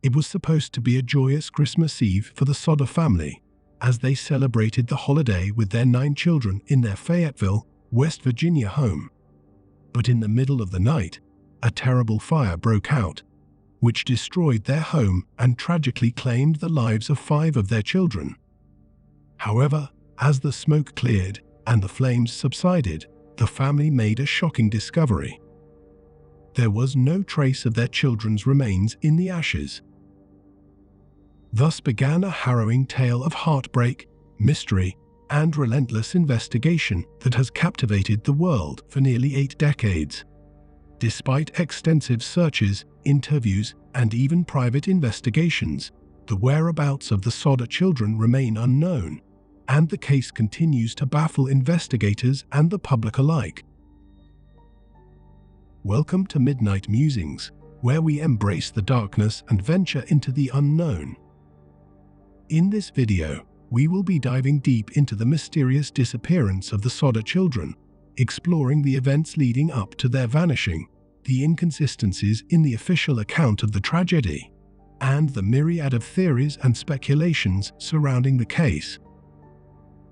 It was supposed to be a joyous Christmas Eve for the Sodder family, as they celebrated the holiday with their 9 children in their Fayetteville, West Virginia home. But in the middle of the night, a terrible fire broke out, which destroyed their home and tragically claimed the lives of 5 of their children. However, as the smoke cleared and the flames subsided, the family made a shocking discovery. There was no trace of their children's remains in the ashes. Thus began a harrowing tale of heartbreak, mystery, and relentless investigation that has captivated the world for nearly 8 decades. Despite extensive searches, interviews, and even private investigations, the whereabouts of the Sodder children remain unknown, and the case continues to baffle investigators and the public alike. Welcome to Midnight Musings, where we embrace the darkness and venture into the unknown. In this video, we will be diving deep into the mysterious disappearance of the Sodder children, exploring the events leading up to their vanishing, the inconsistencies in the official account of the tragedy, and the myriad of theories and speculations surrounding the case.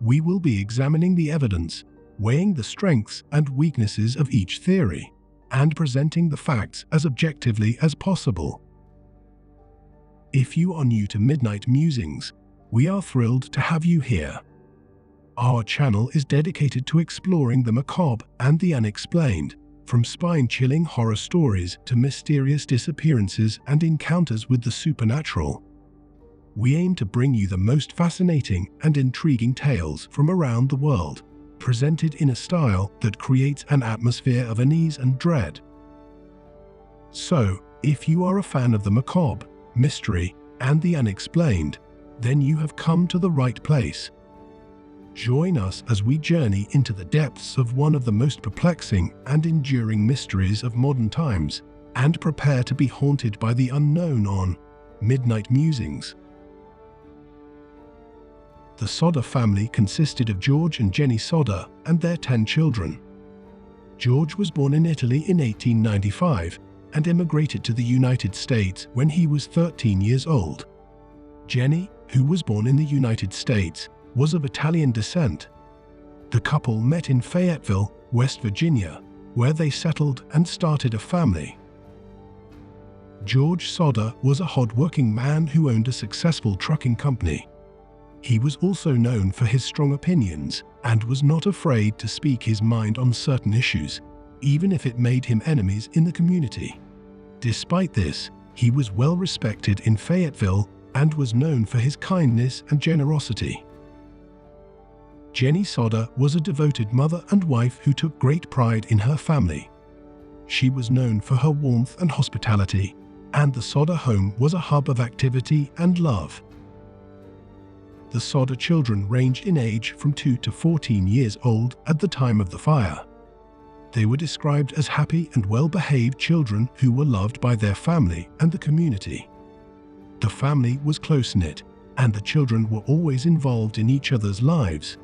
We will be examining the evidence, weighing the strengths and weaknesses of each theory, and presenting the facts as objectively as possible. If you are new to Midnight Musings, we are thrilled to have you here. Our channel is dedicated to exploring the macabre and the unexplained, from spine-chilling horror stories to mysterious disappearances and encounters with the supernatural. We aim to bring you the most fascinating and intriguing tales from around the world, presented in a style that creates an atmosphere of unease and dread. So, if you are a fan of the macabre, mystery, and the unexplained, then you have come to the right place. Join us as we journey into the depths of one of the most perplexing and enduring mysteries of modern times, and prepare to be haunted by the unknown on Midnight Musings. The Sodder family consisted of George and Jenny Sodder and their 10 children. George was born in Italy in 1895 and immigrated to the United States when he was 13 years old. Jenny, who was born in the United States, was of Italian descent. The couple met in Fayetteville, West Virginia, where they settled and started a family. George Sodder was a hard-working man who owned a successful trucking company. He was also known for his strong opinions and was not afraid to speak his mind on certain issues, even if it made him enemies in the community. Despite this, he was well respected in Fayetteville and was known for his kindness and generosity. Jenny Sodder was a devoted mother and wife who took great pride in her family. She was known for her warmth and hospitality, and the Sodder home was a hub of activity and love. The Sodder children ranged in age from 2 to 14 years old at the time of the fire. They were described as happy and well-behaved children who were loved by their family and the community. The family was close-knit, and the children were always involved in each other's lives.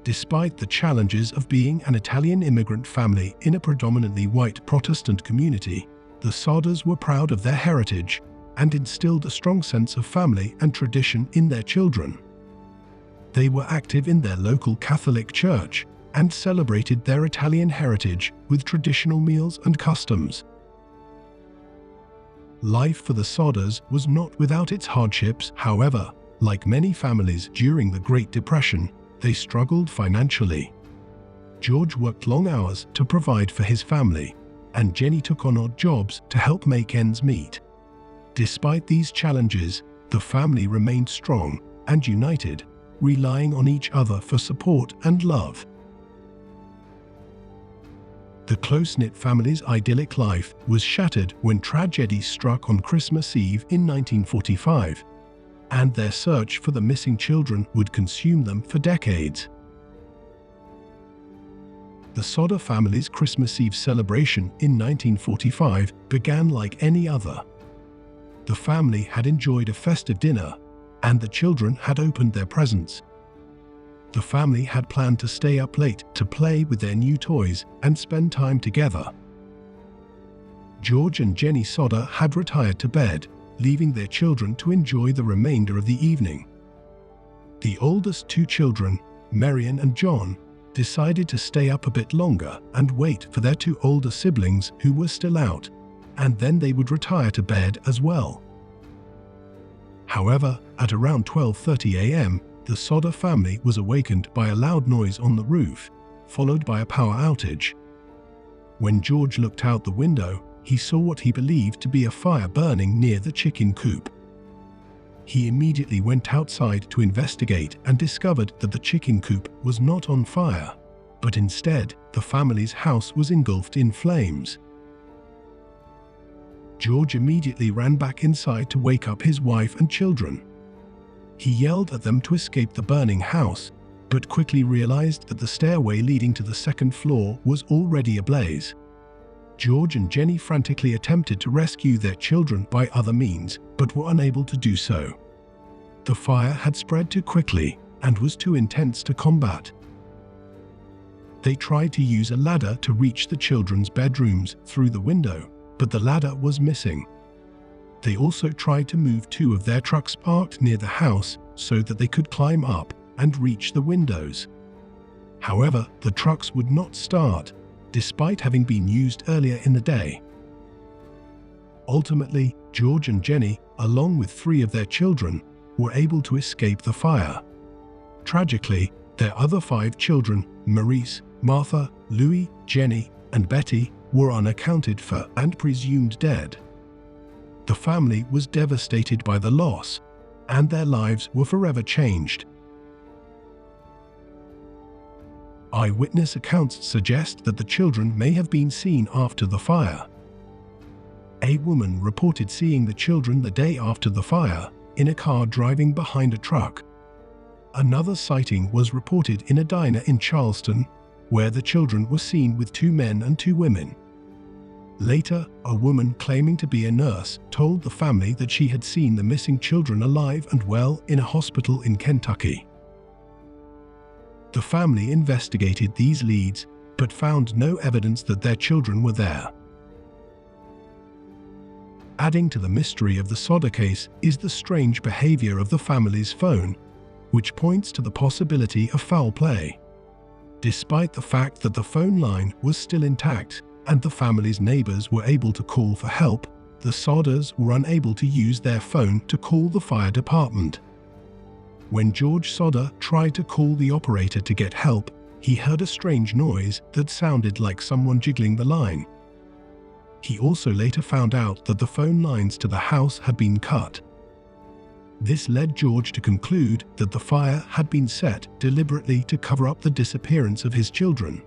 Despite the challenges of being an Italian immigrant family in a predominantly white Protestant community, the Sodders were proud of their heritage and instilled a strong sense of family and tradition in their children. They were active in their local Catholic church and celebrated their Italian heritage with traditional meals and customs. Life for the Sodders was not without its hardships, however. Like many families during the Great Depression, they struggled financially. George worked long hours to provide for his family, and Jenny took on odd jobs to help make ends meet. Despite these challenges, the family remained strong and united, relying on each other for support and love. The close-knit family's idyllic life was shattered when tragedy struck on Christmas Eve in 1945, and their search for the missing children would consume them for decades. The Sodder family's Christmas Eve celebration in 1945 began like any other. The family had enjoyed a festive dinner, and the children had opened their presents. The family had planned to stay up late to play with their new toys and spend time together. George and Jenny Sodder had retired to bed, leaving their children to enjoy the remainder of the evening. The oldest two children, Marion and John, decided to stay up a bit longer and wait for their two older siblings who were still out, and then they would retire to bed as well. However, at around 12:30 a.m., the Sodder family was awakened by a loud noise on the roof, followed by a power outage. When George looked out the window, he saw what he believed to be a fire burning near the chicken coop. He immediately went outside to investigate and discovered that the chicken coop was not on fire, but instead, the family's house was engulfed in flames. George immediately ran back inside to wake up his wife and children. He yelled at them to escape the burning house, but quickly realized that the stairway leading to the second floor was already ablaze. George and Jenny frantically attempted to rescue their children by other means, but were unable to do so. The fire had spread too quickly and was too intense to combat. They tried to use a ladder to reach the children's bedrooms through the window, but the ladder was missing. They also tried to move two of their trucks parked near the house so that they could climb up and reach the windows. However, the trucks would not start, despite having been used earlier in the day. Ultimately, George and Jenny, along with three of their children, were able to escape the fire. Tragically, their other five children, Maurice, Martha, Louis, Jenny, and Betty, were unaccounted for and presumed dead. The family was devastated by the loss, and their lives were forever changed. Eyewitness accounts suggest that the children may have been seen after the fire. A woman reported seeing the children the day after the fire, in a car driving behind a truck. Another sighting was reported in a diner in Charleston, where the children were seen with two men and two women. Later, a woman claiming to be a nurse told the family that she had seen the missing children alive and well in a hospital in Kentucky. The family investigated these leads, but found no evidence that their children were there. Adding to the mystery of the Sodder case is the strange behavior of the family's phone, which points to the possibility of foul play. Despite the fact that the phone line was still intact and the family's neighbors were able to call for help, the Sodders were unable to use their phone to call the fire department. When George Sodder tried to call the operator to get help, he heard a strange noise that sounded like someone jiggling the line. He also later found out that the phone lines to the house had been cut. This led George to conclude that the fire had been set deliberately to cover up the disappearance of his children.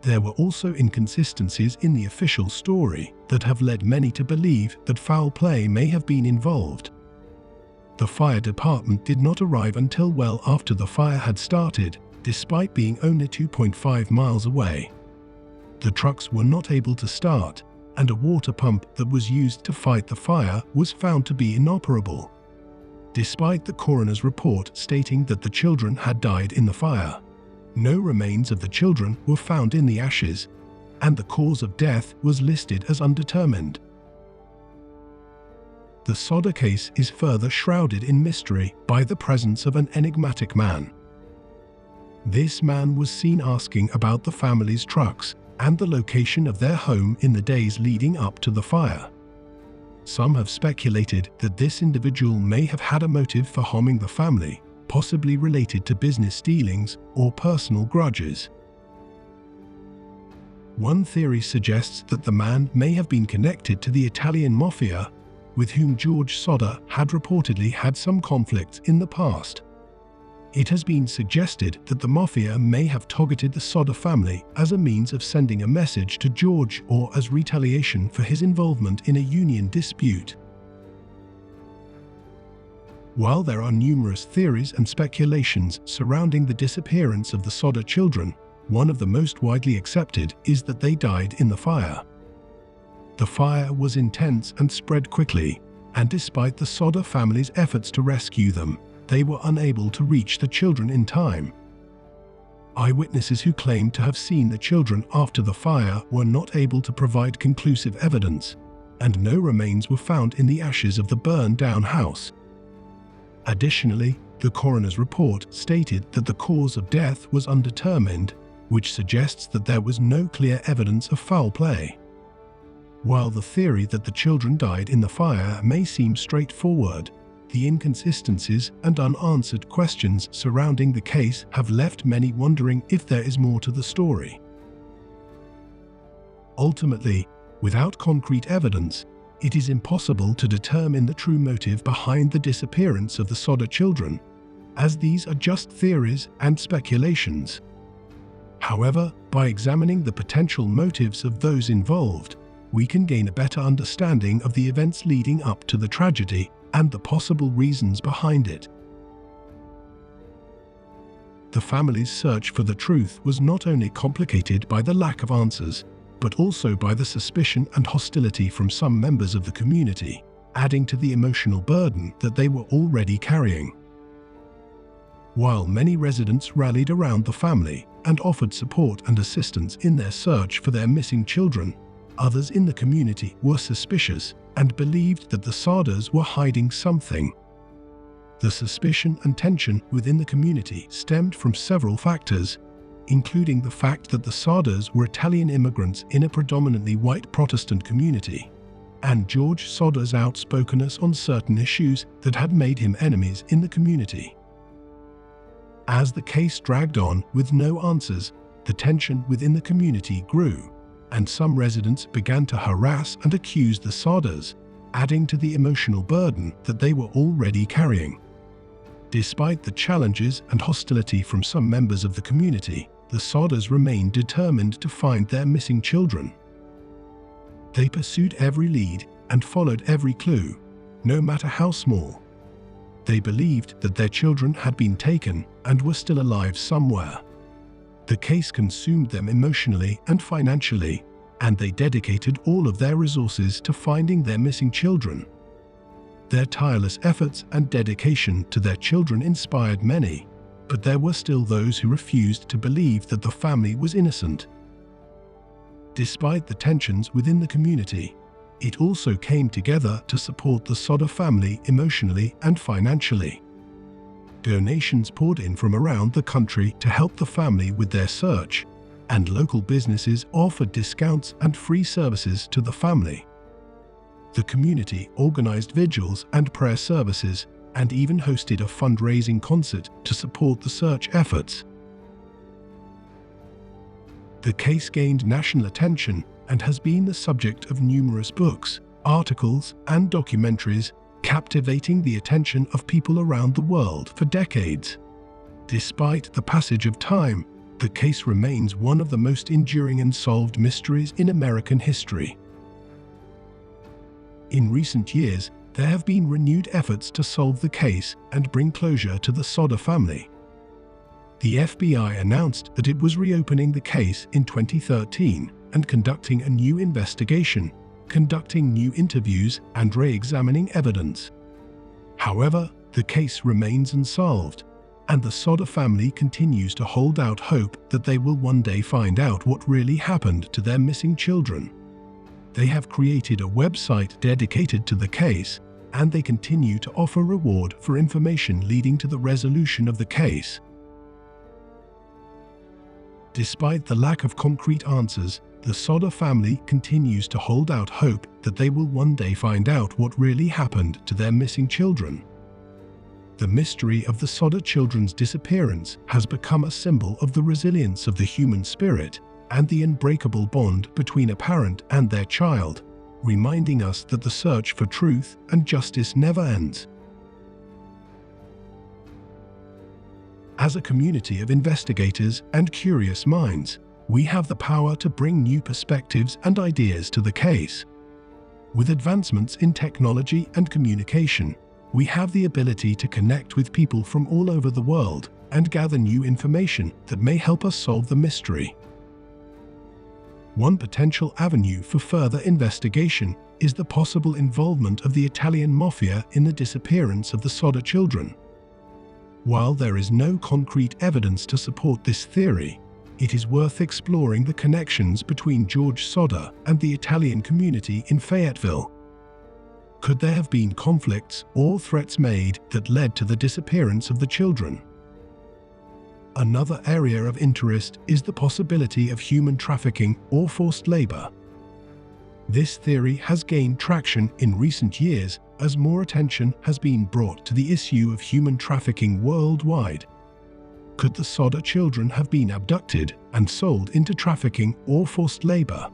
There were also inconsistencies in the official story that have led many to believe that foul play may have been involved. The fire department did not arrive until well after the fire had started, despite being only 2.5 miles away. The trucks were not able to start, and a water pump that was used to fight the fire was found to be inoperable. Despite the coroner's report stating that the children had died in the fire, no remains of the children were found in the ashes, and the cause of death was listed as undetermined. The Sodder case is further shrouded in mystery by the presence of an enigmatic man. This man was seen asking about the family's trucks and the location of their home in the days leading up to the fire. Some have speculated that this individual may have had a motive for harming the family, possibly related to business dealings or personal grudges. One theory suggests that the man may have been connected to the Italian mafia, with whom George Sodder had reportedly had some conflicts in the past. It has been suggested that the mafia may have targeted the Sodder family as a means of sending a message to George or as retaliation for his involvement in a union dispute. While there are numerous theories and speculations surrounding the disappearance of the Sodder children, one of the most widely accepted is that they died in the fire. The fire was intense and spread quickly, and despite the Sodder family's efforts to rescue them, they were unable to reach the children in time. Eyewitnesses who claimed to have seen the children after the fire were not able to provide conclusive evidence, and no remains were found in the ashes of the burned-down house. Additionally, the coroner's report stated that the cause of death was undetermined, which suggests that there was no clear evidence of foul play. While the theory that the children died in the fire may seem straightforward, the inconsistencies and unanswered questions surrounding the case have left many wondering if there is more to the story. Ultimately, without concrete evidence, it is impossible to determine the true motive behind the disappearance of the Sodder children, as these are just theories and speculations. However, by examining the potential motives of those involved, we can gain a better understanding of the events leading up to the tragedy and the possible reasons behind it. The family's search for the truth was not only complicated by the lack of answers, but also by the suspicion and hostility from some members of the community, adding to the emotional burden that they were already carrying. While many residents rallied around the family and offered support and assistance in their search for their missing children, others in the community were suspicious and believed that the Sodders were hiding something. The suspicion and tension within the community stemmed from several factors, including the fact that the Sodders were Italian immigrants in a predominantly white Protestant community, and George Sodder's outspokenness on certain issues that had made him enemies in the community. As the case dragged on with no answers, the tension within the community grew, and some residents began to harass and accuse the Sodders, adding to the emotional burden that they were already carrying. Despite the challenges and hostility from some members of the community, the Sodders remained determined to find their missing children. They pursued every lead and followed every clue, no matter how small. They believed that their children had been taken and were still alive somewhere. The case consumed them emotionally and financially, and they dedicated all of their resources to finding their missing children. Their tireless efforts and dedication to their children inspired many, but there were still those who refused to believe that the family was innocent. Despite the tensions within the community, it also came together to support the Sodder family emotionally and financially. Donations poured in from around the country to help the family with their search, and local businesses offered discounts and free services to the family. The community organized vigils and prayer services, and even hosted a fundraising concert to support the search efforts. The case gained national attention and has been the subject of numerous books, articles, and documentaries, captivating the attention of people around the world for decades. Despite the passage of time, the case remains one of the most enduring unsolved mysteries in American history. In recent years, there have been renewed efforts to solve the case and bring closure to the Sodder family. The FBI announced that it was reopening the case in 2013 and conducting a new investigation, conducting new interviews, and re-examining evidence. However, the case remains unsolved, and the Sodder family continues to hold out hope that they will one day find out what really happened to their missing children. They have created a website dedicated to the case, and they continue to offer reward for information leading to the resolution of the case. Despite the lack of concrete answers, the Sodder family continues to hold out hope that they will one day find out what really happened to their missing children. The mystery of the Sodder children's disappearance has become a symbol of the resilience of the human spirit and the unbreakable bond between a parent and their child, reminding us that the search for truth and justice never ends. As a community of investigators and curious minds, we have the power to bring new perspectives and ideas to the case. With advancements in technology and communication, we have the ability to connect with people from all over the world and gather new information that may help us solve the mystery. One potential avenue for further investigation is the possible involvement of the Italian mafia in the disappearance of the Sodder children. While there is no concrete evidence to support this theory, it is worth exploring the connections between George Sodder and the Italian community in Fayetteville. Could there have been conflicts or threats made that led to the disappearance of the children? Another area of interest is the possibility of human trafficking or forced labor. This theory has gained traction in recent years as more attention has been brought to the issue of human trafficking worldwide. Could the Sodder children have been abducted and sold into trafficking or forced labor?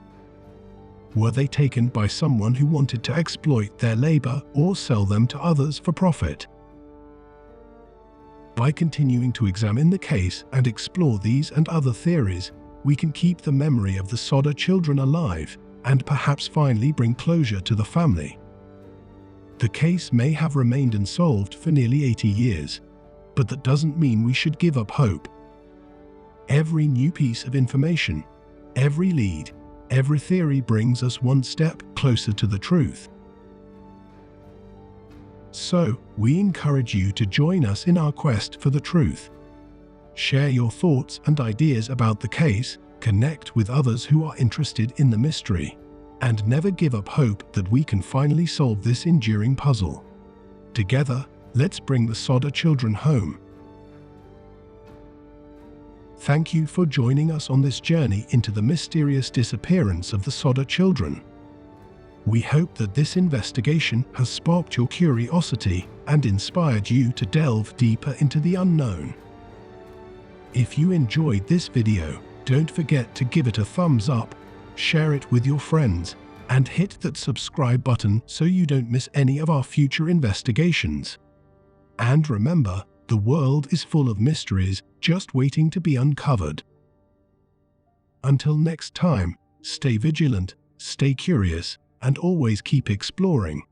Were they taken by someone who wanted to exploit their labor or sell them to others for profit? By continuing to examine the case and explore these and other theories, we can keep the memory of the Sodder children alive and perhaps finally bring closure to the family. The case may have remained unsolved for nearly 80 years, but that doesn't mean we should give up hope. Every new piece of information, every lead, every theory brings us one step closer to the truth. So, we encourage you to join us in our quest for the truth. Share your thoughts and ideas about the case, connect with others who are interested in the mystery, and never give up hope that we can finally solve this enduring puzzle. Together, let's bring the Sodder children home. Thank you for joining us on this journey into the mysterious disappearance of the Sodder children. We hope that this investigation has sparked your curiosity and inspired you to delve deeper into the unknown. If you enjoyed this video, don't forget to give it a thumbs up, share it with your friends, and hit that subscribe button so you don't miss any of our future investigations. And remember, the world is full of mysteries just waiting to be uncovered. Until next time, stay vigilant, stay curious, and always keep exploring.